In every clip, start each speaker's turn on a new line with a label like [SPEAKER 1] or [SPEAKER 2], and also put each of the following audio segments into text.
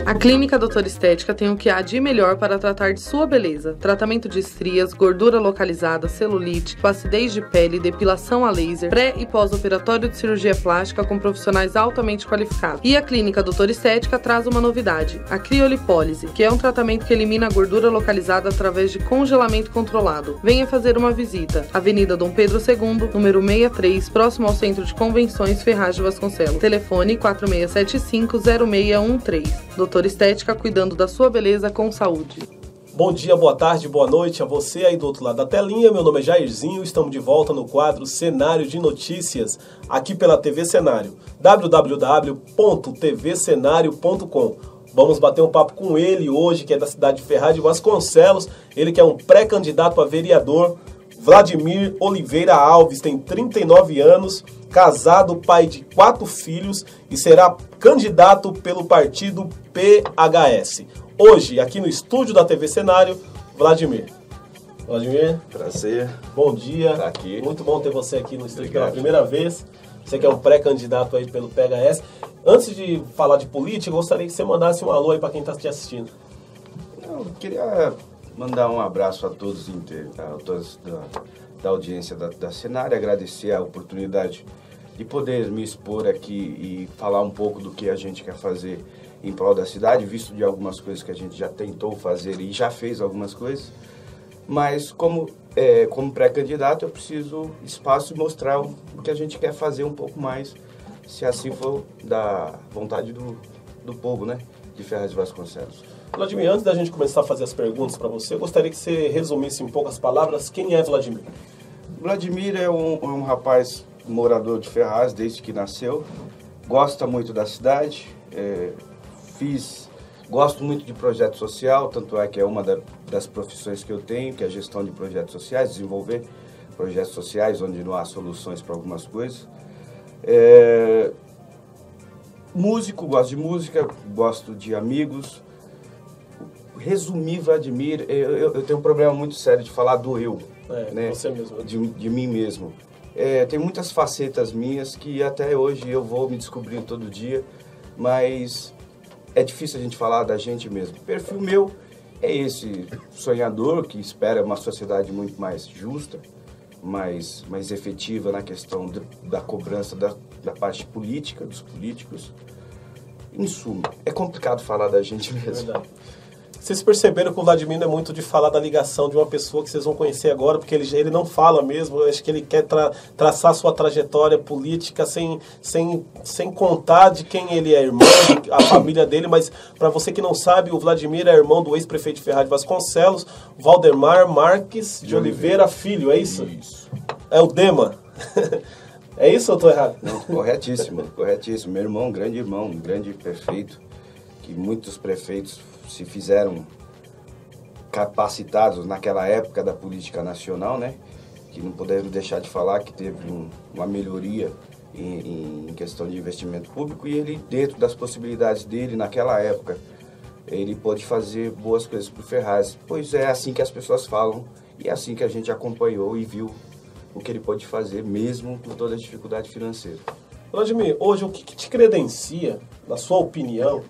[SPEAKER 1] A Clínica Doutor Estética tem o que há de melhor para tratar de sua beleza. Tratamento de estrias, gordura localizada, celulite, flacidez de pele, depilação a laser, pré- e pós-operatório de cirurgia plástica com profissionais altamente qualificados. E a Clínica Doutor Estética traz uma novidade, a criolipólise, que é um tratamento que elimina a gordura localizada através de congelamento controlado. Venha fazer uma visita. Avenida Dom Pedro II, número 63, próximo ao Centro de Convenções Ferraz de Vasconcelos. Telefone 4675-0613. Doutor Estética, cuidando da sua beleza com saúde.
[SPEAKER 2] Bom dia, boa tarde, boa noite a você aí do outro lado da telinha. Meu nome é Jairzinho, estamos de volta no quadro Cenário de Notícias, aqui pela TV Cenário, www.tvcenario.com. Vamos bater um papo com ele hoje, que é da cidade de Ferraz de Vasconcelos, ele que é um pré-candidato a vereador, Vladimir Oliveira Alves, tem 39 anos, casado, pai de 4 filhos e será candidato pelo partido PHS. Hoje, aqui no estúdio da TV Cenário, Vladimir. Vladimir.
[SPEAKER 3] Prazer.
[SPEAKER 2] Bom dia.
[SPEAKER 3] Tá aqui.
[SPEAKER 2] Muito bom ter você aqui no estúdio.
[SPEAKER 3] Obrigado.
[SPEAKER 2] Pela primeira vez. Você que é um pré-candidato aí pelo PHS. Antes de falar de política, eu gostaria que você mandasse um alô aí para quem está te assistindo.
[SPEAKER 3] Eu queria mandar um abraço a todos, a todos da audiência da Cenário, agradecer a oportunidade de poder me expor aqui e falar um pouco do que a gente quer fazer em prol da cidade, visto de algumas coisas que a gente já tentou fazer e já fez algumas coisas, mas como pré-candidato eu preciso espaço e mostrar o que a gente quer fazer um pouco mais, se assim for da vontade do povo, né, de Ferraz de Vasconcelos.
[SPEAKER 2] Vladimir, antes da gente começar a fazer as perguntas para você, eu gostaria que você resumisse em poucas palavras quem é Vladimir.
[SPEAKER 3] Vladimir é um rapaz morador de Ferraz desde que nasceu, gosta muito da cidade, gosto muito de projeto social, tanto é que é uma das profissões que eu tenho, que é a gestão de projetos sociais, desenvolver projetos sociais onde não há soluções para algumas coisas. Músico, gosto de música, gosto de amigos. Resumir Vladimir, eu tenho um problema muito sério de falar do eu, né?
[SPEAKER 2] Você mesmo.
[SPEAKER 3] De mim mesmo. Tem muitas facetas minhas que até hoje eu vou me descobrindo todo dia, mas é difícil a gente falar da gente mesmo. O perfil meu é esse sonhador que espera uma sociedade muito mais justa, mais efetiva na questão da cobrança da parte política, dos políticos. Em suma, é complicado falar da gente mesmo.
[SPEAKER 2] Verdade. Vocês perceberam que o Vladimir não é muito de falar da ligação de uma pessoa que vocês vão conhecer agora, porque ele não fala mesmo. Eu acho que ele quer traçar sua trajetória política sem contar de quem ele é irmão, a família dele. Mas, para você que não sabe, o Vladimir é irmão do ex-prefeito de Ferraz de Vasconcelos, Valdemar Marques de Oliveira Filho, é isso?
[SPEAKER 3] Isso.
[SPEAKER 2] É o Dema. É isso ou eu estou errado?
[SPEAKER 3] Não, corretíssimo, corretíssimo. Meu irmão, um grande prefeito, que muitos prefeitos se fizeram capacitados naquela época da política nacional, né? Que não podemos deixar de falar que teve uma melhoria em questão de investimento público e ele, dentro das possibilidades dele naquela época, ele pôde fazer boas coisas para o Ferraz. Pois é assim que as pessoas falam e é assim que a gente acompanhou e viu o que ele pôde fazer, mesmo com toda a dificuldade financeira.
[SPEAKER 2] Vladimir, hoje o que te credencia, na sua opinião,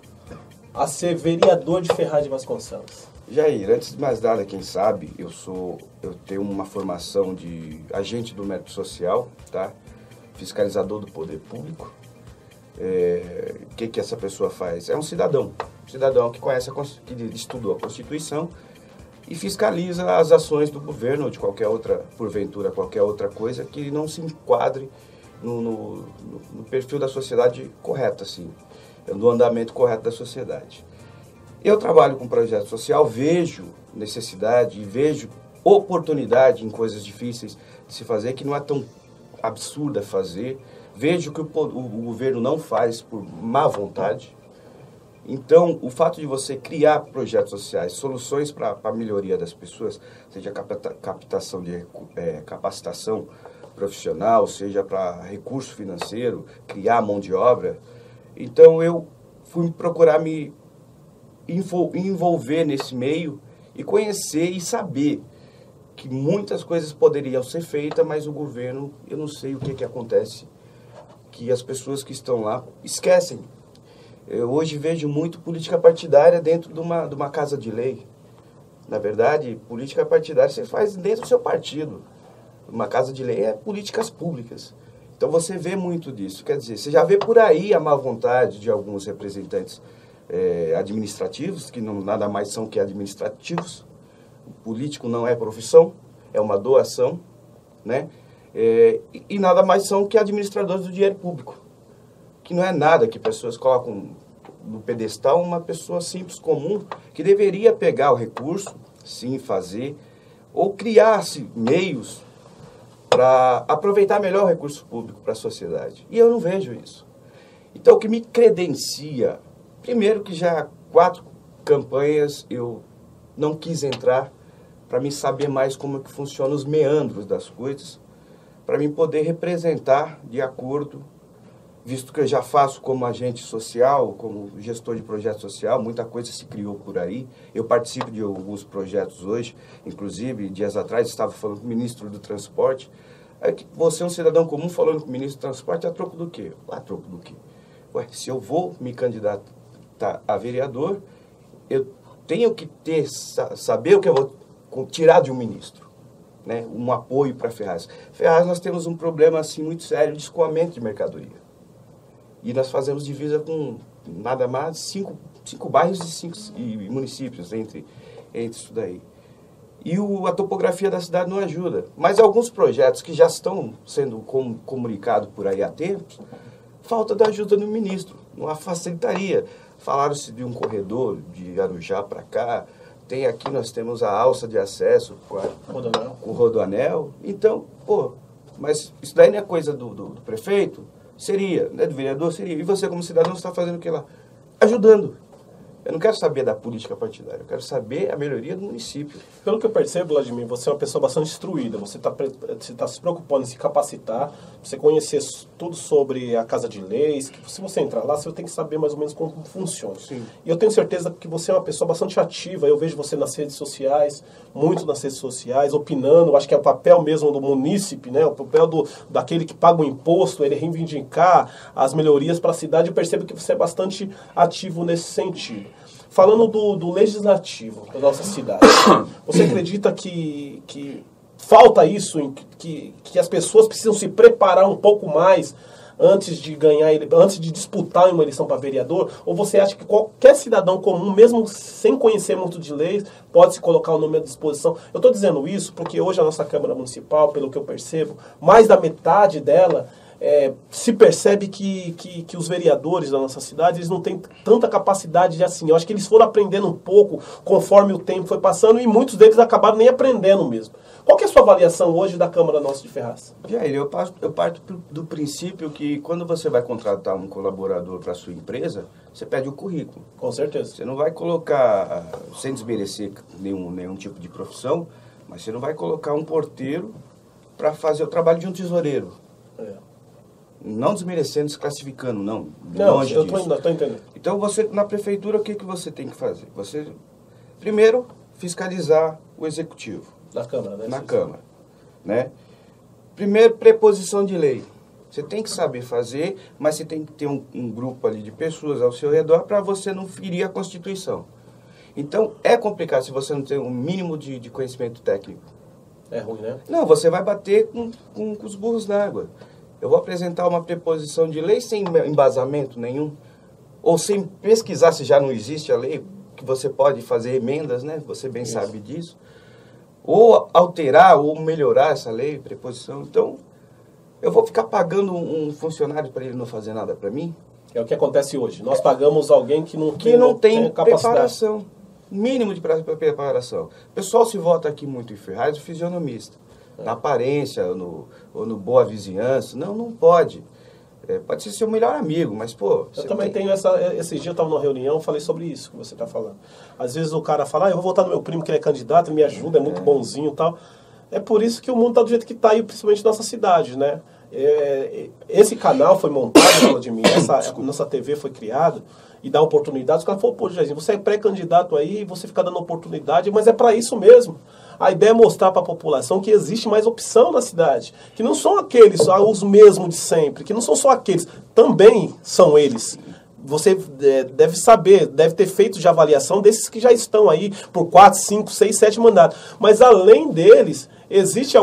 [SPEAKER 2] a ser vereador de Ferraz de Vasconcelos?
[SPEAKER 3] Jair, antes de mais nada, quem sabe, eu tenho uma formação de agente do mérito social, tá? Fiscalizador do poder público. O que essa pessoa faz? É um cidadão que conhece, que estudou a Constituição e fiscaliza as ações do governo ou de qualquer outra, porventura, qualquer outra coisa que não se enquadre no perfil da sociedade correta, assim, no andamento correto da sociedade. Eu trabalho com projeto social, vejo necessidade e vejo oportunidade em coisas difíceis de se fazer, que não é tão absurda fazer. Vejo que o governo não faz por má vontade. Então, o fato de você criar projetos sociais, soluções para a melhoria das pessoas, seja captação de capacitação profissional, seja para recurso financeiro, criar mão de obra. Então, eu fui procurar me envolver nesse meio e conhecer e saber que muitas coisas poderiam ser feitas, mas o governo, eu não sei o que acontece, que as pessoas que estão lá esquecem. Eu hoje vejo muito política partidária dentro de uma casa de lei. Na verdade, política partidária você faz dentro do seu partido. Uma casa de lei é políticas públicas. Então você vê muito disso. Quer dizer, você já vê por aí a má vontade de alguns representantes administrativos, que não, nada mais são que administrativos. O político não é profissão, é uma doação, né? E nada mais são que administradores do dinheiro público. Que não é nada que pessoas colocam no pedestal uma pessoa simples, comum, que deveria pegar o recurso, sim, fazer, ou criar-se meios para aproveitar melhor o recurso público para a sociedade. E eu não vejo isso. Então, o que me credencia, primeiro que já há 4 campanhas eu não quis entrar para me saber mais como é que funcionam os meandros das coisas, para mim poder representar de acordo, visto que eu já faço como agente social, como gestor de projeto social, muita coisa se criou por aí. Eu participo de alguns projetos hoje, inclusive, dias atrás, estava falando com o ministro do Transporte. Você é um cidadão comum falando com o ministro do Transporte, a troco do quê? A troco do quê? Ué, se eu vou me candidatar a vereador, eu tenho que saber o que eu vou tirar de um ministro, né? Um apoio para Ferraz. Ferraz, nós temos um problema assim, muito sério de escoamento de mercadoria. E nós fazemos divisa com nada mais 5 bairros e 5 municípios entre isso daí. E a topografia da cidade não ajuda. Mas alguns projetos que já estão sendo comunicados por aí há tempos, falta da ajuda do ministro, não a facilitaria. Falaram-se de um corredor de Arujá para cá, nós temos a alça de acesso com o Rodoanel. Então, mas isso daí não é coisa do prefeito? Seria, né, do vereador seria. E você, como cidadão, está fazendo o que lá? Ajudando. Eu não quero saber da política partidária, eu quero saber a melhoria do município.
[SPEAKER 2] Pelo que eu percebo, Vladimir, você é uma pessoa bastante instruída, você está se preocupando em se capacitar, você conhecer tudo sobre a Casa de Leis, que se você entrar lá, você tem que saber mais ou menos como funciona. Sim. E eu tenho certeza que você é uma pessoa bastante ativa, eu vejo você nas redes sociais, muito nas redes sociais, opinando, acho que é o papel mesmo do munícipe, né? O papel daquele que paga o imposto, ele reivindicar as melhorias para a cidade, eu percebo que você é bastante ativo nesse sentido. Falando do legislativo da nossa cidade, você acredita que falta isso, que as pessoas precisam se preparar um pouco mais antes de antes de disputar uma eleição para vereador? Ou você acha que qualquer cidadão comum, mesmo sem conhecer muito de leis, pode se colocar o nome à disposição? Eu estou dizendo isso porque hoje a nossa Câmara Municipal, pelo que eu percebo, mais da metade dela se percebe que os vereadores da nossa cidade, eles não têm tanta capacidade de assim. Eu acho que eles foram aprendendo um pouco conforme o tempo foi passando e muitos deles acabaram nem aprendendo mesmo. Qual que é a sua avaliação hoje da Câmara nossa de Ferraz?
[SPEAKER 3] Jair, eu parto do princípio que quando você vai contratar um colaborador para a sua empresa, você pede o currículo.
[SPEAKER 2] Com certeza.
[SPEAKER 3] Você não vai colocar, sem desmerecer nenhum tipo de profissão, mas você não vai colocar um porteiro para fazer o trabalho de um tesoureiro. Não desmerecendo, desclassificando, não.
[SPEAKER 2] Não, eu estou entendendo.
[SPEAKER 3] Então, na prefeitura, o que você tem que fazer? Você, primeiro, fiscalizar o executivo.
[SPEAKER 2] Na Câmara, né?
[SPEAKER 3] Na Câmara, né? Primeiro, preposição de lei. Você tem que saber fazer, mas você tem que ter um grupo ali de pessoas ao seu redor para você não ferir a Constituição. Então, é complicado se você não tem um mínimo de conhecimento técnico.
[SPEAKER 2] É ruim, né?
[SPEAKER 3] Não, você vai bater com os burros na água. Eu vou apresentar uma preposição de lei sem embasamento nenhum, ou sem pesquisar se já não existe a lei, que você pode fazer emendas, né? Você bem sabe disso. Ou alterar ou melhorar essa lei, preposição. Então, eu vou ficar pagando um funcionário para ele não fazer nada para mim?
[SPEAKER 2] É o que acontece hoje. Nós pagamos alguém que não tem
[SPEAKER 3] preparação. Mínimo de preparação. O pessoal se vota aqui muito em Ferraz, o fisionomista. Na aparência, ou no boa vizinhança. Não pode. Pode ser seu melhor amigo, mas, pô...
[SPEAKER 2] Eu também tenho esse dia eu estava numa reunião, falei sobre isso que você está falando. Às vezes o cara fala, eu vou votar no meu primo que ele é candidato, ele me ajuda, é muito bonzinho e tal. É por isso que o mundo está do jeito que está aí, principalmente na nossa cidade, né? Esse canal foi montado, Vladimir, nossa TV foi criada e dá oportunidades. Os caras falaram, pô, Jairzinho, você é pré-candidato aí, você fica dando oportunidade, mas é para isso mesmo. A ideia é mostrar para a população que existe mais opção na cidade, que não são aqueles, os mesmos de sempre, que não são só aqueles, também são eles. você deve saber, deve ter feito de avaliação desses que já estão aí por 4, 5, 6, 7 mandatos. Mas além deles, existe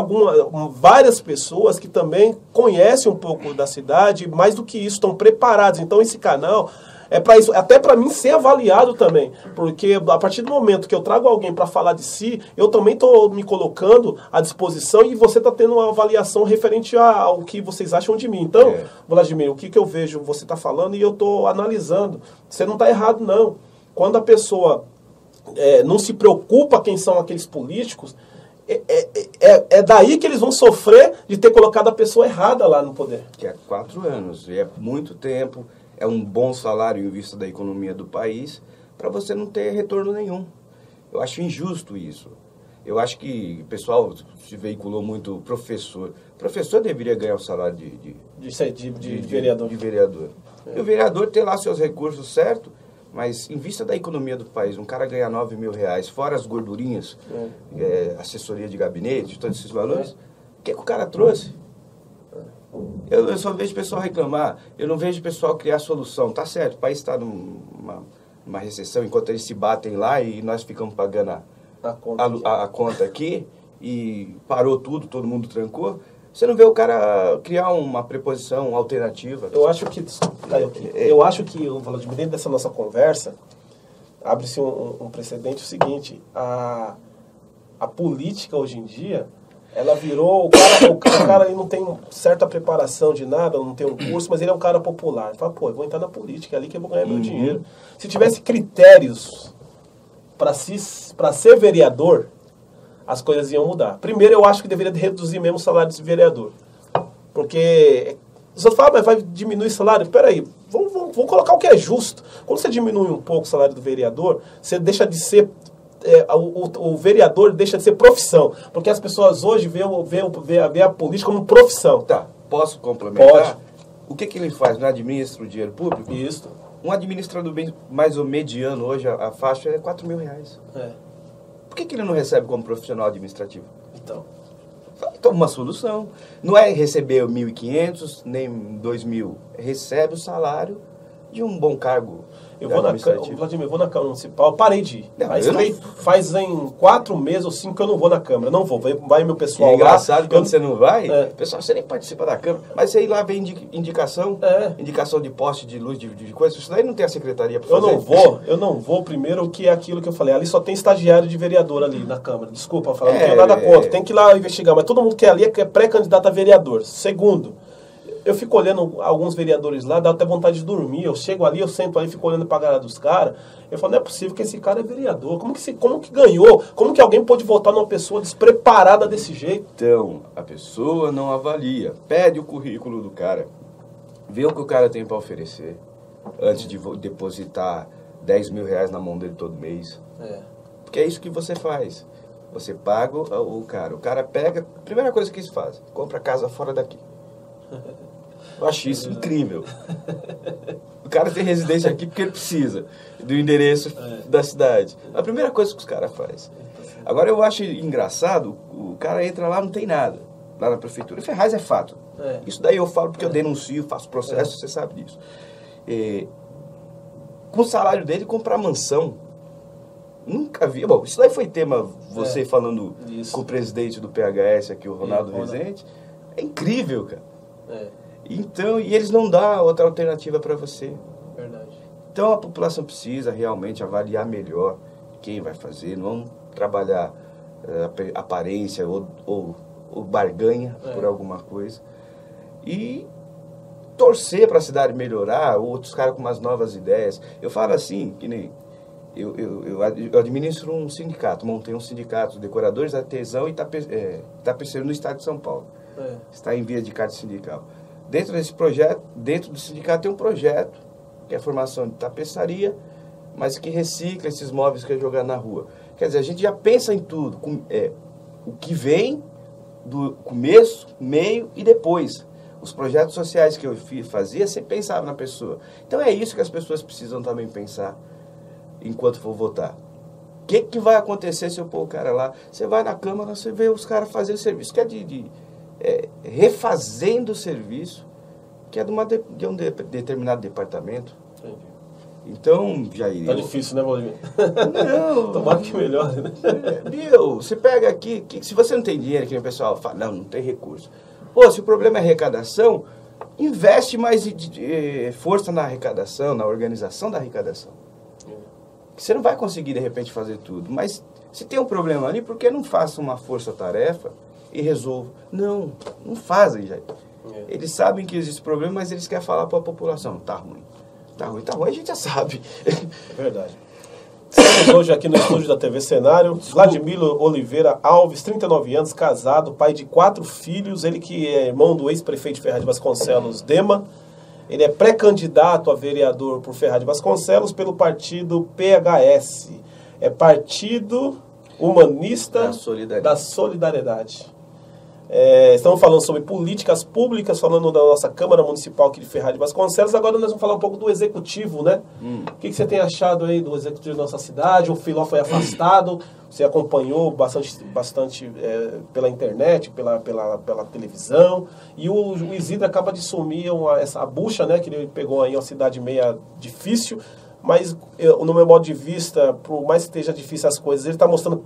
[SPEAKER 2] várias pessoas que também conhecem um pouco da cidade, mais do que isso, estão preparados. Então esse canal é para isso, até para mim ser avaliado também, porque a partir do momento que eu trago alguém para falar de si, eu também estou me colocando à disposição e você está tendo uma avaliação referente ao que vocês acham de mim. Então, Vladimir, o que eu vejo você está falando e eu estou analisando. Você não está errado, não. Quando a pessoa não se preocupa quem são aqueles políticos, é daí que eles vão sofrer de ter colocado a pessoa errada lá no poder.
[SPEAKER 3] Que é 4 anos, e é muito tempo. É um bom salário em vista da economia do país, para você não ter retorno nenhum. Eu acho injusto isso. Eu acho que o pessoal se veiculou muito professor. O professor deveria ganhar o salário
[SPEAKER 2] de vereador.
[SPEAKER 3] De vereador. E o vereador tem lá seus recursos certos, mas em vista da economia do país, um cara ganha R$9.000, fora as gordurinhas, assessoria de gabinete, todos esses valores, o que o cara trouxe? Eu só vejo o pessoal reclamar, eu não vejo o pessoal criar solução. Tá certo, o país está numa recessão, enquanto eles se batem lá e nós ficamos pagando a conta aqui, e parou tudo, todo mundo trancou. Você não vê o cara criar uma preposição alternativa?
[SPEAKER 2] Eu acho que, Vladimir, dentro dessa nossa conversa, abre-se um precedente o seguinte, a política hoje em dia, ela virou, o cara ele não tem certa preparação de nada, não tem um curso, mas ele é um cara popular. Ele fala, pô, eu vou entrar na política, é ali que eu vou ganhar meu dinheiro. Se tivesse critérios para ser vereador, as coisas iam mudar. Primeiro, eu acho que deveria reduzir mesmo o salário desse vereador. Porque você fala, mas vai diminuir o salário? Peraí, vamos colocar o que é justo. Quando você diminui um pouco o salário do vereador, você deixa de ser... o vereador deixa de ser profissão, porque as pessoas hoje vê a política como profissão.
[SPEAKER 3] Tá, posso complementar?
[SPEAKER 2] Pode.
[SPEAKER 3] O que ele faz? Não administra o dinheiro público?
[SPEAKER 2] Isso.
[SPEAKER 3] Um administrador bem mais ou mediano hoje, a faixa é R$4.000. Por que ele não recebe como profissional administrativo?
[SPEAKER 2] Então,
[SPEAKER 3] uma solução. Não é receber 1.500, nem 2.000. Recebe o salário de um bom cargo.
[SPEAKER 2] Vladimir, eu vou na Câmara Municipal, parei de ir.
[SPEAKER 3] Não,
[SPEAKER 2] faz em 4 meses ou 5 que eu não vou na Câmara. Não vou, vai meu pessoal lá.
[SPEAKER 3] É engraçado quando você não vai, pessoal, você nem participa da Câmara, mas você ir lá vem indicação, indicação de poste, de luz, de coisa, isso daí não tem a secretaria para fazer.
[SPEAKER 2] Eu não vou primeiro, que é aquilo que eu falei, ali só tem estagiário de vereador ali na Câmara. Desculpa, eu não tenho nada contra, tem que ir lá investigar, mas todo mundo que é ali é pré-candidato a vereador. Segundo, eu fico olhando alguns vereadores lá, dá até vontade de dormir. Eu chego ali, eu sento ali, fico olhando pra cara dos caras. Eu falo, não é possível que esse cara é vereador. Como que ganhou? Como que alguém pode votar numa pessoa despreparada desse jeito?
[SPEAKER 3] Então, a pessoa não avalia. Pede o currículo do cara. Vê o que o cara tem pra oferecer. Antes de depositar R$10.000 na mão dele todo mês. Porque é isso que você faz. Você paga o cara. O cara pega... A primeira coisa que eles fazem, compra casa fora daqui. Eu acho isso incrível. O cara tem residência aqui porque ele precisa do endereço da cidade. A primeira coisa que os caras fazem. Agora, eu acho engraçado, o cara entra lá, não tem nada. Lá na prefeitura. Ferraz é fato. Isso daí eu falo porque eu denuncio, faço processo, você sabe disso. Com o salário dele, comprar mansão. Nunca vi. Bom, isso daí foi tema, você falando com o presidente do PHS aqui, o Ronaldo Rezende. É incrível, cara. Então, e eles não dão outra alternativa para você.
[SPEAKER 2] Verdade.
[SPEAKER 3] Então a população precisa realmente avaliar melhor quem vai fazer, não trabalhar aparência ou barganha por alguma coisa. E torcer para a cidade melhorar, outros caras com umas novas ideias. Eu falo assim, que nem... Eu administro um sindicato, montei um sindicato de decoradores, artesão e tapeceiro no estado de São Paulo. Está em via de carta sindical. Dentro desse projeto, dentro do sindicato tem um projeto, que é a formação de tapeçaria, mas que recicla esses móveis que é jogado na rua. Quer dizer, a gente já pensa em tudo, o que vem do começo, meio e depois. Os projetos sociais que eu fazia, você pensava na pessoa. Então é isso que as pessoas precisam também pensar enquanto for votar. O que vai acontecer se eu pôr o cara lá? Você vai na Câmara, você vê os caras fazendo serviço, que é refazendo o serviço, que é de um determinado departamento.
[SPEAKER 2] Entendi.
[SPEAKER 3] Então, Jair...
[SPEAKER 2] Tá difícil, né, Vladimir?
[SPEAKER 3] Não.
[SPEAKER 2] Tomara que melhore, né?
[SPEAKER 3] Viu? Você pega aqui, se você não tem dinheiro, que o pessoal fala, não tem recurso. Pô, se o problema é arrecadação, investe mais força na arrecadação, na organização da arrecadação. Você não vai conseguir, de repente, fazer tudo. Mas se tem um problema ali, por que não faça uma força-tarefa e resolva? Não fazem, Jair. Eles sabem que existe problema, mas eles querem falar para a população, tá ruim, a gente já sabe.
[SPEAKER 2] É verdade. Estamos hoje aqui no estúdio da TV Cenário, Vladimir Oliveira Alves, 39 anos, casado, pai de 4 filhos, ele que é irmão do ex-prefeito de Ferraz de Vasconcelos, Dema. Ele é pré-candidato a vereador por Ferraz de Vasconcelos pelo partido PHS. É Partido Humanista da Solidariedade. Estamos falando sobre políticas públicas, falando da nossa Câmara Municipal aqui de Ferraz de Vasconcelos. Agora nós vamos falar um pouco do Executivo, né? O que você tem achado aí do Executivo da nossa cidade? O Filó foi afastado, você acompanhou bastante pela internet, pela televisão. E o Isidro acaba de sumir essa bucha, né? Que ele pegou aí uma cidade meia difícil. Mas, no meu modo de vista, por mais que esteja difícil as coisas, ele está mostrando,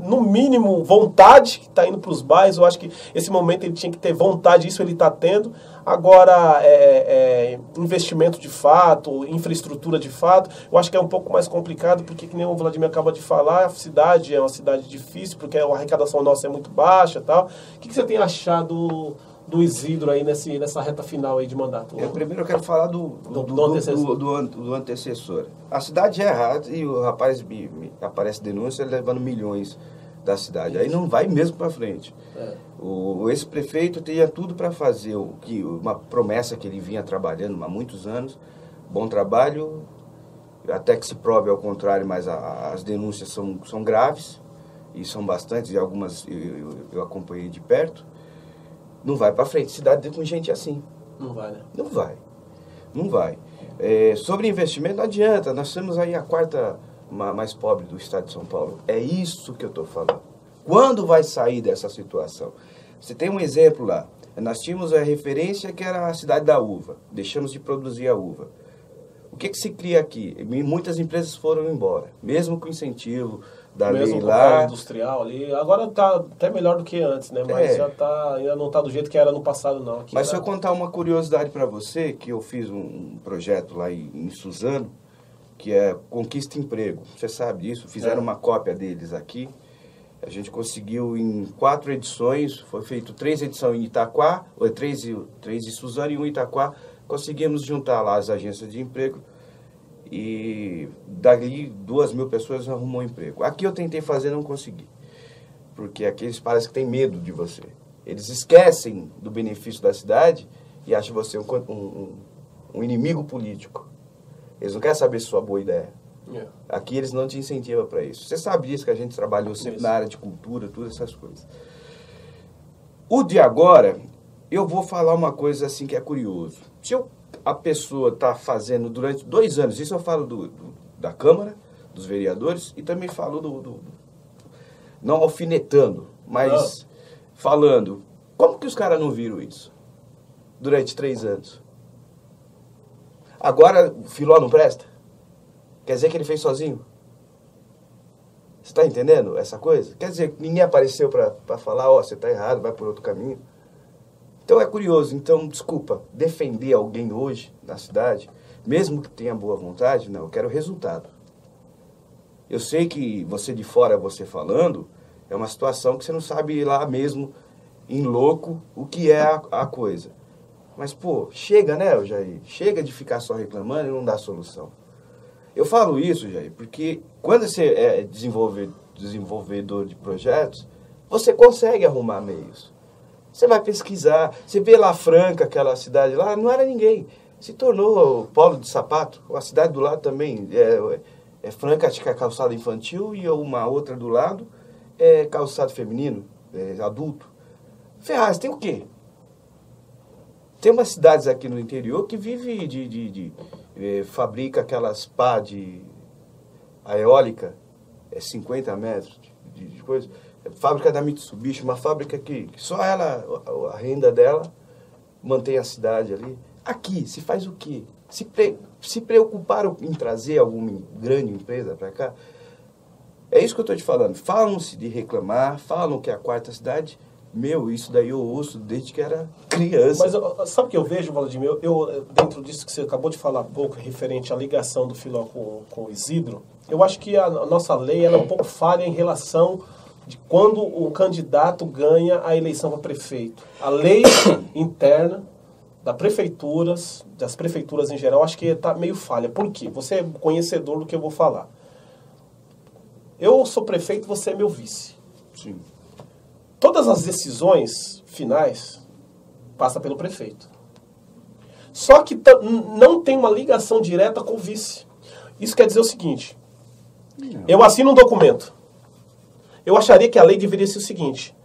[SPEAKER 2] no mínimo, vontade, que está indo para os bairros. Eu acho que esse momento ele tinha que ter vontade, isso ele está tendo. Agora, investimento de fato, infraestrutura de fato, eu acho que é um pouco mais complicado, porque, que nem o Vladimir acaba de falar, a cidade é uma cidade difícil, porque a arrecadação nossa é muito baixa e tal. O que você tem achado do Isidro aí nessa reta final aí de mandato?
[SPEAKER 3] Primeiro eu quero falar do antecessor. A cidade é errada e o rapaz aparece denúncia levando milhões da cidade. Aí não vai mesmo para frente. O ex-prefeito tinha tudo para fazer uma promessa que ele vinha trabalhando há muitos anos. Bom trabalho, até que se prove ao contrário, mas as denúncias são graves e são bastantes, e algumas eu acompanhei de perto. Não vai para frente. Cidade com gente assim.
[SPEAKER 2] Não vai, né?
[SPEAKER 3] Não vai. Sobre investimento, não adianta. Nós temos aí a 4ª mais pobre do estado de São Paulo. É isso que eu estou falando. Quando vai sair dessa situação? Você tem um exemplo lá. Nós tínhamos a referência que era a cidade da uva. Deixamos de produzir a uva. O que se cria aqui? Muitas empresas foram embora. Mesmo com incentivo da lei lá.
[SPEAKER 2] Industrial ali. Agora está até melhor do que antes, né? Mas ainda não está do jeito que era no passado, não. Aqui
[SPEAKER 3] Mas se eu contar uma curiosidade para você, que eu fiz um projeto lá em Suzano, que é Conquista Emprego. Você sabe disso? Fizeram uma cópia deles aqui. A gente conseguiu em 4 edições, foi feito 3 edições em Itaquá, 3 em Suzano e 1 em Itaquá. Conseguimos juntar lá as agências de emprego e dali 2.000 pessoas arrumou emprego. Aqui eu tentei fazer e não consegui, porque aqui eles parecem que têm medo de você. Eles esquecem do benefício da cidade e acham você um inimigo político. Eles não querem saber se sua boa ideia. Aqui eles não te incentivam para isso. Você sabe disso, que a gente trabalhou sempre na área de cultura, todas essas coisas. O de agora, eu vou falar uma coisa assim que é curioso. Se a pessoa está fazendo durante 2 anos, isso eu falo da Câmara, dos vereadores, e também falo não alfinetando, mas falando, como que os caras não viram isso durante 3 anos? Agora o Filó não presta? Quer dizer que ele fez sozinho? Você está entendendo essa coisa? Quer dizer, ninguém apareceu para falar, você está errado, vai por outro caminho. Então é curioso. Então, desculpa, defender alguém hoje na cidade, mesmo que tenha boa vontade, não, eu quero resultado. Eu sei que você de fora, você falando, é uma situação que você não sabe lá mesmo, em louco, o que é a coisa. Mas, pô, chega, né, Jair? Chega de ficar só reclamando e não dar solução. Eu falo isso, Jair, porque quando você é desenvolvedor de projetos, você consegue arrumar meios. Você vai pesquisar, você vê lá Franca, aquela cidade lá, não era ninguém. Se tornou o polo de sapato, a cidade do lado também é Franca, acho que é calçado infantil, e uma outra do lado é calçado feminino, adulto. Ferraz, tem o quê? Tem umas cidades aqui no interior que vive fabrica aquelas pá a eólica, 50 metros de coisa. Fábrica da Mitsubishi, uma fábrica que só ela, a renda dela, mantém a cidade ali. Aqui, se faz o quê? se preocuparam em trazer alguma grande empresa para cá? É isso que eu estou te falando. Falam-se de reclamar, falam que é a quarta cidade. Meu, isso daí eu ouço desde que era criança.
[SPEAKER 2] Mas sabe o que eu vejo, Vladimir? Eu, dentro disso que você acabou de falar há pouco, referente à ligação do Filó com o Isidro, eu acho que a nossa lei ela é um pouco falha em relação de quando o candidato ganha a eleição para prefeito. A lei interna das prefeituras em geral, acho que está meio falha. Por quê? Você é conhecedor do que eu vou falar. Eu sou prefeito, você é meu vice.
[SPEAKER 3] Sim.
[SPEAKER 2] Todas as decisões finais passam pelo prefeito. Só que não tem uma ligação direta com o vice. Isso quer dizer o seguinte. Eu assino um documento. Eu acharia que a lei deveria ser o seguinte.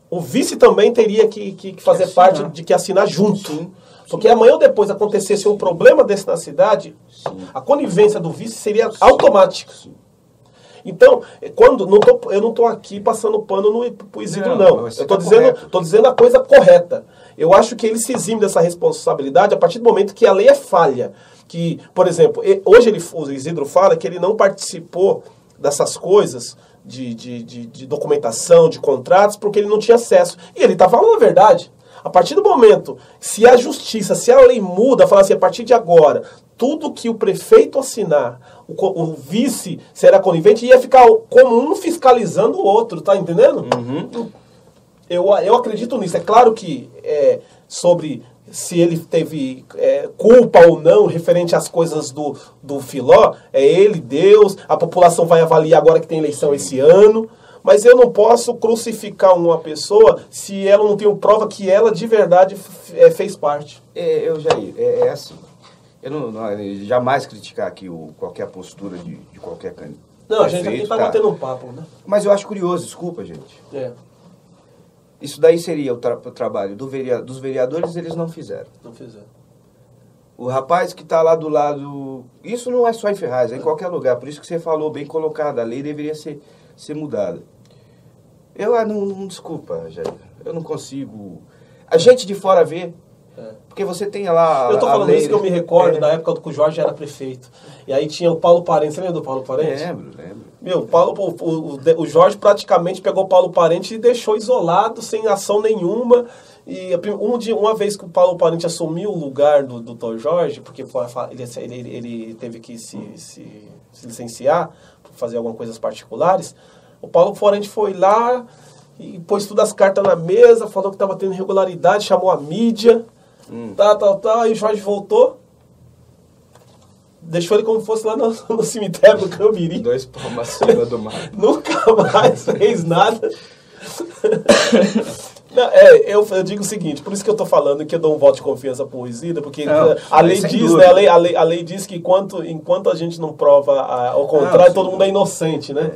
[SPEAKER 2] O vice também teria que fazer parte de que assinar junto. Sim. Porque amanhã ou depois acontecesse um problema desse na cidade, a conivência do vice seria automática. Sim. Então, eu não estou aqui passando pano pro Isidro, não. Eu estou dizendo a coisa correta. Eu acho que ele se exime dessa responsabilidade a partir do momento que a lei é falha. Que, por exemplo, hoje o Isidro fala que ele não participou dessas coisas de documentação, de contratos, porque ele não tinha acesso. E ele está falando a verdade. A partir do momento, se a justiça, se a lei muda, fala assim, a partir de agora, tudo que o prefeito assinar, o vice será conivente, ia ficar como um fiscalizando o outro, tá entendendo? Uhum. Eu acredito nisso. É claro que sobre se ele teve culpa ou não referente às coisas do Filó, é ele, Deus, a população vai avaliar agora que tem eleição esse ano. Mas eu não posso crucificar uma pessoa se ela não tem prova que ela de verdade fez parte.
[SPEAKER 3] Jair, é assim. Eu não jamais criticar aqui qualquer postura de qualquer candidato.
[SPEAKER 2] Não, a gente aqui está batendo um papo, né?
[SPEAKER 3] Mas eu acho curioso, desculpa, gente. Isso daí seria o trabalho dos vereadores, eles não fizeram.
[SPEAKER 2] Não fizeram.
[SPEAKER 3] O rapaz que está lá do lado... Isso não é só em Ferraz, é em qualquer lugar. Por isso que você falou bem colocado, a lei deveria ser mudada. Desculpa, Jair, eu não consigo... A gente de fora vê, porque você tem lá...
[SPEAKER 2] Eu tô falando isso que eu me recordo da época que o Jorge era prefeito. E aí tinha o Paulo Parente, você lembra do Paulo Parente?
[SPEAKER 3] Lembro.
[SPEAKER 2] Meu, o Jorge praticamente pegou o Paulo Parente e deixou isolado, sem ação nenhuma. E uma vez que o Paulo Parente assumiu o lugar do Dr. Jorge, porque ele teve que se licenciar, fazer algumas coisas particulares, o Paulo Parente foi lá e pôs todas as cartas na mesa, falou que estava tendo irregularidade, chamou a mídia, aí o Jorge voltou, deixou ele como fosse lá no cemitério do Cambiri.
[SPEAKER 3] 2 palmas acima do mar.
[SPEAKER 2] Nunca mais fez nada. Não, eu digo o seguinte, por isso que eu estou falando que eu dou um voto de confiança para o Isidro, porque a lei diz, né, a lei diz que enquanto a gente não prova ao contrário, todo mundo é inocente, né?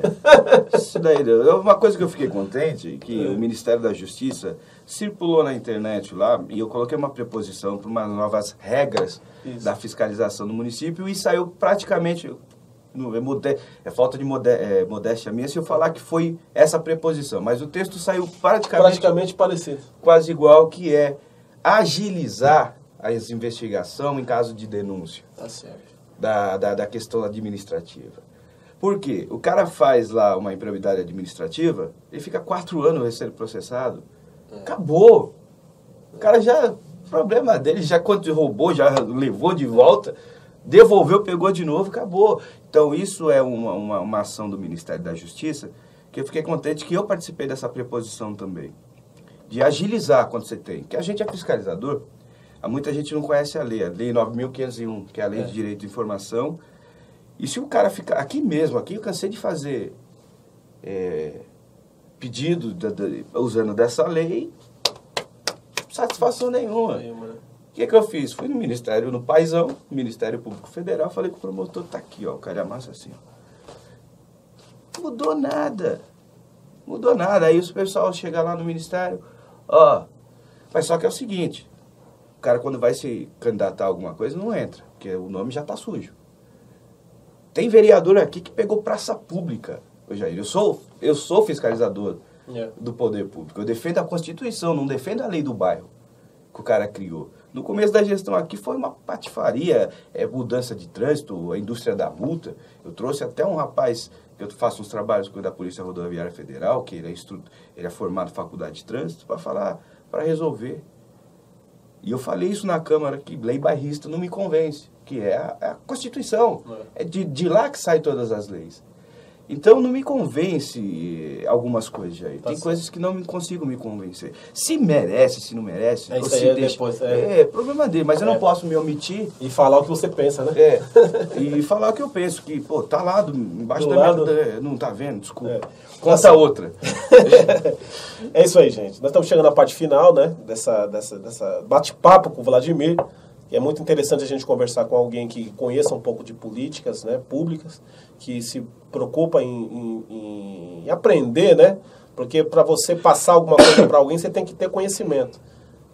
[SPEAKER 3] Isso daí, uma coisa que eu fiquei contente, que o Ministério da Justiça circulou na internet lá, e eu coloquei uma preposição para umas novas regras da fiscalização do município, e saiu praticamente... É falta de modéstia minha se eu falar que foi essa preposição, mas o texto saiu praticamente
[SPEAKER 2] parecido,
[SPEAKER 3] quase igual, que é agilizar a investigação em caso de denúncia.
[SPEAKER 2] Tá certo.
[SPEAKER 3] Da questão administrativa. Por quê? O cara faz lá uma improbidade administrativa, ele fica 4 anos sendo processado, acabou. O cara já, o problema dele, já quando roubou, já levou de volta, devolveu, pegou de novo, acabou. Então, isso é uma ação do Ministério da Justiça, que eu fiquei contente que eu participei dessa preposição também. De agilizar quando você tem. Que a gente é fiscalizador, muita gente não conhece a lei 9.501, que é a Lei de Direito de Informação. E se o cara ficar... Aqui eu cansei de fazer pedido usando dessa lei, satisfação nenhuma. O que eu fiz? Fui no Ministério, no Paizão, Ministério Público Federal, falei com o promotor, tá aqui, ó, o cara amassa assim, ó. Mudou nada. Aí o pessoal chega lá no Ministério, mas só que é o seguinte, o cara quando vai se candidatar a alguma coisa não entra, porque o nome já tá sujo. Tem vereador aqui que pegou praça pública. Jair, eu sou fiscalizador do poder público, eu defendo a Constituição, não defendo a lei do bairro que o cara criou. No começo da gestão aqui foi uma patifaria, mudança de trânsito, a indústria da multa. Eu trouxe até um rapaz, que eu faço uns trabalhos com da Polícia Rodoviária Federal, que ele é formado em faculdade de trânsito, para resolver. E eu falei isso na Câmara, que lei bairrista não me convence, que é a Constituição. É de lá que saem todas as leis. Então, não me convence algumas coisas, Jair. Tem coisas que não consigo me convencer. Se merece, se não merece...
[SPEAKER 2] Isso aí depois...
[SPEAKER 3] problema dele, mas eu não posso me omitir...
[SPEAKER 2] E falar o que você pensa, né?
[SPEAKER 3] E falar o que eu penso, que, pô, tá lá embaixo
[SPEAKER 2] do
[SPEAKER 3] da
[SPEAKER 2] lado...
[SPEAKER 3] minha... Não tá vendo? Desculpa. Conta outra.
[SPEAKER 2] É isso aí, gente. Nós estamos chegando na parte final, né? Dessa bate-papo com o Vladimir. E é muito interessante a gente conversar com alguém que conheça um pouco de políticas, né, públicas, que se preocupa em aprender, né? Porque para você passar alguma coisa para alguém, você tem que ter conhecimento.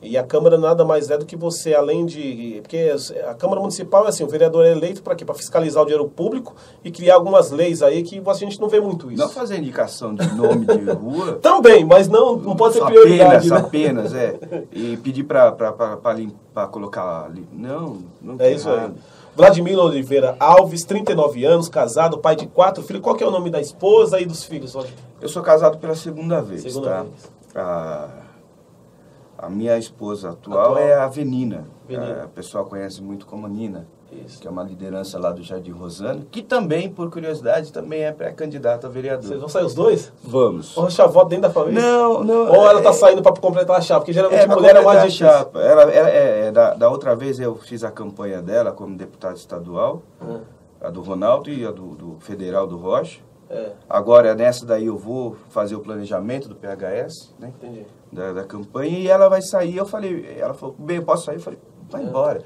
[SPEAKER 2] E a Câmara nada mais é do que você, além de... Porque a Câmara Municipal é assim, o vereador é eleito para quê? Para fiscalizar o dinheiro público e criar algumas leis aí que a gente não vê muito isso.
[SPEAKER 3] Não fazer indicação de nome de rua.
[SPEAKER 2] Também, mas não pode ser prioridade.
[SPEAKER 3] Apenas, E pedir para colocar ali. Não
[SPEAKER 2] é isso aí. Vladimir Oliveira Alves, 39 anos, casado, pai de 4 filhos. Qual que é o nome da esposa e dos filhos?
[SPEAKER 3] Eu sou casado pela segunda vez,
[SPEAKER 2] vez.
[SPEAKER 3] A minha esposa atual é a Avenina. O pessoal conhece muito como Nina. Isso. Que é uma liderança lá do Jardim Rosano, que também, por curiosidade, também é pré-candidata a vereador.
[SPEAKER 2] Vocês vão sair os dois?
[SPEAKER 3] Vamos.
[SPEAKER 2] Ou a voto dentro da família?
[SPEAKER 3] Não.
[SPEAKER 2] Ou ela tá saindo para completar a chapa? Porque geralmente mulher é mais difícil.
[SPEAKER 3] Da outra vez eu fiz a campanha dela como deputado estadual, a do Ronaldo e a do federal do Rocha. Agora, nessa daí eu vou fazer o planejamento do PHS, né?
[SPEAKER 2] Entendi.
[SPEAKER 3] Da campanha, e ela vai sair. Ela falou, bem, eu posso sair? Eu falei, vai embora.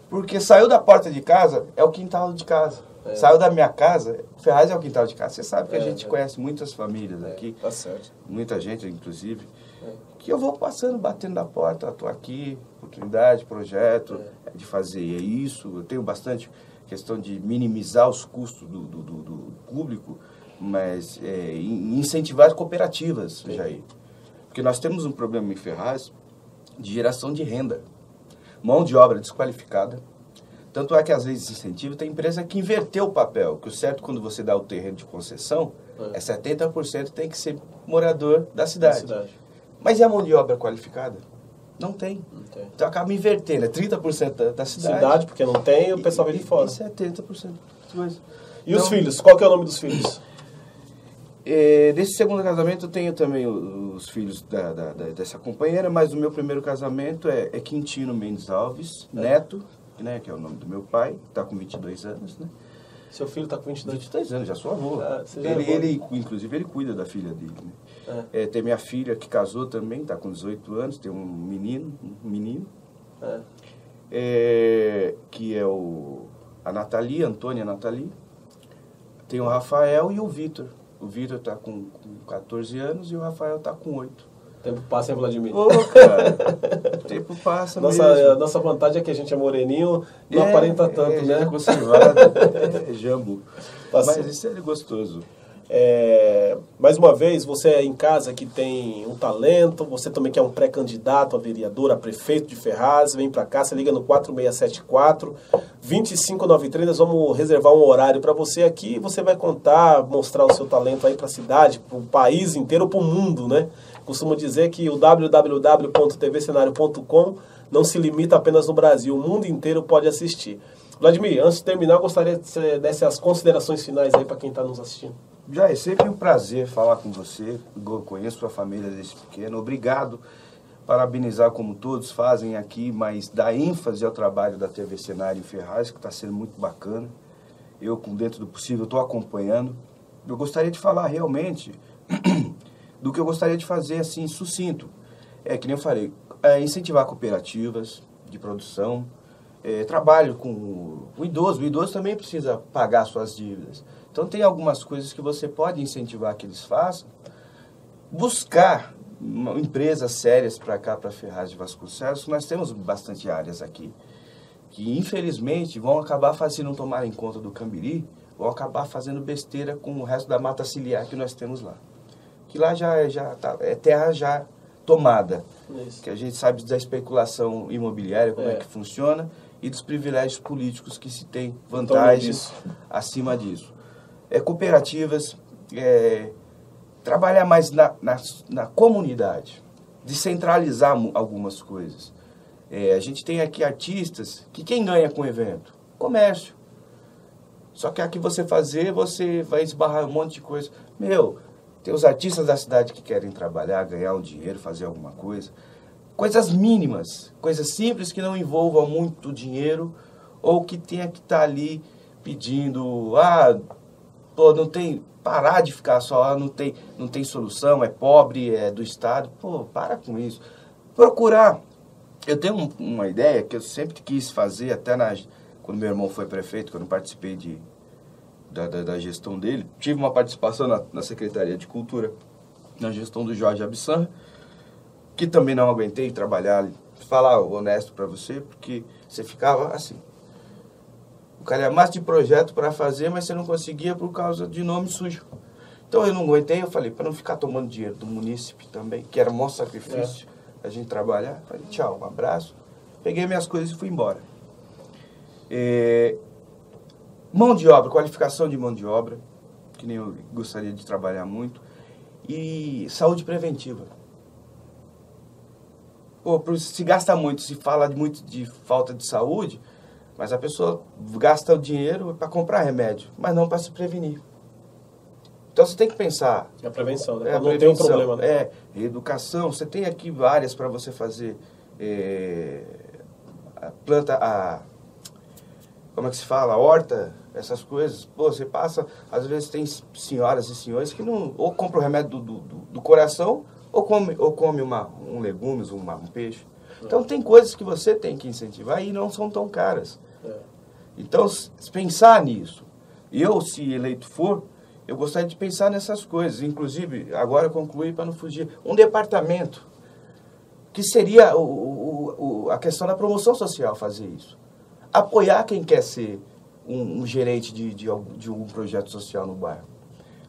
[SPEAKER 3] Porque saiu da porta de casa, é o quintal de casa. Saiu da minha casa, Ferraz é o quintal de casa. Você sabe que a gente conhece muitas famílias aqui.
[SPEAKER 2] Tá certo.
[SPEAKER 3] Muita gente, inclusive. Que eu vou passando, batendo na porta, estou aqui, oportunidade, projeto, de fazer isso. Eu tenho bastante questão de minimizar os custos do público, mas incentivar cooperativas, Jair. Porque nós temos um problema em Ferraz de geração de renda. Mão de obra desqualificada. Tanto é que às vezes incentivo tem empresa que inverteu o papel, que o certo quando você dá o terreno de concessão, 70% tem que ser morador da cidade. Mas e a mão de obra qualificada? Não tem. Então acaba invertendo, 30% da cidade.
[SPEAKER 2] Porque não tem, o pessoal vem de fora.
[SPEAKER 3] E 70%.
[SPEAKER 2] E os filhos? Qual que é o nome dos filhos?
[SPEAKER 3] Desse segundo casamento eu tenho também os filhos dessa companheira, mas o meu primeiro casamento é Quintino Mendes Alves, neto, né, que é o nome do meu pai, está com 22 anos, né?
[SPEAKER 2] Seu filho está com
[SPEAKER 3] 22 anos, já sou avô. Inclusive ele cuida da filha dele, né? Tem minha filha que casou também, está com 18 anos, tem um menino, que é a Nathalie, Antônia Nathalie, tem o Rafael e o Vitor. O Vitor está com 14 anos e o Rafael está com 8.
[SPEAKER 2] O tempo passa, hein, Vladimir?
[SPEAKER 3] Cara, o tempo passa mesmo.
[SPEAKER 2] Nossa vantagem é que a gente é moreninho, não aparenta tanto, né?
[SPEAKER 3] Conservado, jambu. Mas isso é gostoso.
[SPEAKER 2] Mais uma vez, você é em casa que tem um talento, você também que é um pré-candidato a vereador, a prefeito de Ferraz, vem pra cá, você liga no 4674-2593, nós vamos reservar um horário para você aqui e você vai contar, mostrar o seu talento aí pra cidade, pro país inteiro, pro mundo, né? Costumo dizer que o www.tvcenario.com não se limita apenas no Brasil, o mundo inteiro pode assistir. Vladimir, antes de terminar, eu gostaria que você desse as considerações finais aí para quem está nos assistindo.
[SPEAKER 3] Já é sempre um prazer falar com você, eu conheço sua família desde pequeno, obrigado, parabenizar como todos fazem aqui, mas dar ênfase ao trabalho da TV Cenário em Ferraz, que está sendo muito bacana, eu, com dentro do possível, estou acompanhando. Eu gostaria de falar realmente do que eu gostaria de fazer, assim, sucinto, que nem eu falei, incentivar cooperativas de produção, trabalho com o idoso também precisa pagar suas dívidas. Então tem algumas coisas que você pode incentivar que eles façam. Buscar empresas sérias para cá, para Ferraz de Vasconcelos. Nós temos bastante áreas aqui que infelizmente vão acabar se não tomarem conta do Cambiri, vão acabar fazendo besteira com o resto da mata ciliar que nós temos lá. Que lá já tá, é terra já tomada.
[SPEAKER 2] Isso.
[SPEAKER 3] Que a gente sabe da especulação imobiliária, como é que funciona, e dos privilégios políticos que se tem vantagens acima disso. Cooperativas, trabalhar mais na comunidade, descentralizar algumas coisas. A gente tem aqui artistas que quem ganha com o evento? Comércio. Só que aqui você vai esbarrar um monte de coisa. Tem os artistas da cidade que querem trabalhar, ganhar um dinheiro, fazer alguma coisa. Coisas mínimas, coisas simples que não envolvam muito dinheiro ou que tenha que estar ali pedindo, não tem, parar de ficar só, não tem solução, é pobre, é do Estado. Para com isso. Procurar. Eu tenho uma ideia que eu sempre quis fazer, até quando meu irmão foi prefeito, quando eu participei da gestão dele, tive uma participação na Secretaria de Cultura, na gestão do Jorge Abissan, que também não aguentei trabalhar, falar honesto para você, porque você ficava assim, o calhamaço de projeto para fazer, mas você não conseguia por causa de nome sujo. Então eu não aguentei, eu falei, para não ficar tomando dinheiro do munícipe também, que era um maior sacrifício a gente trabalhar, falei, tchau, um abraço, peguei minhas coisas e fui embora. Mão de obra, qualificação de mão de obra, que nem eu gostaria de trabalhar muito, e saúde preventiva. Se gasta muito, se fala muito de falta de saúde, mas a pessoa gasta o dinheiro para comprar remédio, mas não para se prevenir. Então você tem que pensar.
[SPEAKER 2] É a prevenção, né? Não tem um problema, né?
[SPEAKER 3] Educação, você tem aqui várias para você fazer como é que se fala? Horta, essas coisas. Você passa, às vezes tem senhoras e senhores que não, ou compram o remédio do coração, ou come um legumes, um peixe. Então tem coisas que você tem que incentivar e não são tão caras. Então, pensar nisso. Eu, se eleito for, eu gostaria de pensar nessas coisas. Inclusive, agora concluir para não fugir, um departamento que seria a questão da promoção social fazer isso. Apoiar quem quer ser um gerente de um projeto social no bairro.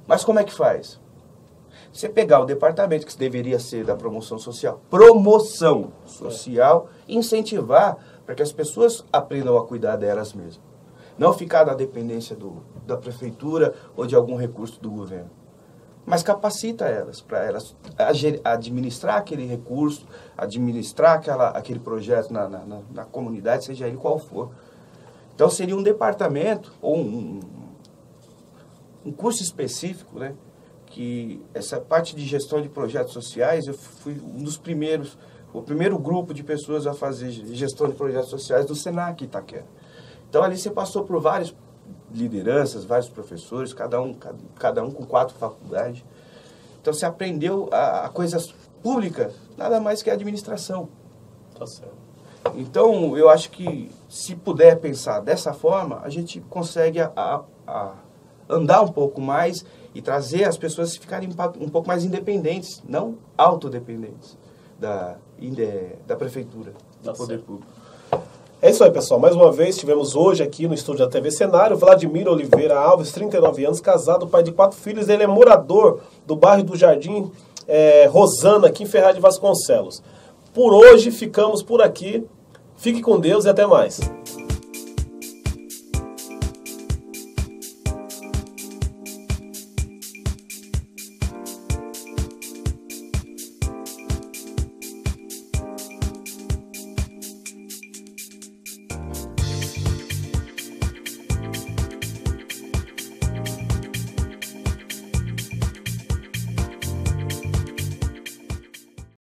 [SPEAKER 3] Mas como é que faz? Você pegar o departamento que deveria ser da promoção social, incentivar para que as pessoas aprendam a cuidar delas mesmas. Não ficar na dependência da prefeitura ou de algum recurso do governo. Mas capacita elas, para elas administrar aquele recurso, administrar aquele projeto na comunidade, seja ele qual for. Então seria um departamento ou um curso específico, né? Que essa parte de gestão de projetos sociais, eu fui um dos primeiros, o primeiro grupo de pessoas a fazer gestão de projetos sociais do Senac Itaquera. Então ali você passou por várias lideranças, vários professores, cada um com 4 faculdades. Então você aprendeu a coisas públicas, nada mais que a administração.
[SPEAKER 2] Tá certo.
[SPEAKER 3] Então eu acho que se puder pensar dessa forma, a gente consegue andar um pouco mais e trazer as pessoas a ficarem um pouco mais independentes, não autodependentes da prefeitura, do poder público.
[SPEAKER 2] É isso aí, pessoal. Mais uma vez, estivemos hoje aqui no estúdio da TV Cenário. Vladimir Oliveira Alves, 39 anos, casado, pai de 4 filhos. Ele é morador do bairro do Jardim Rosana, aqui em Ferraz de Vasconcelos. Por hoje, ficamos por aqui. Fique com Deus e até mais.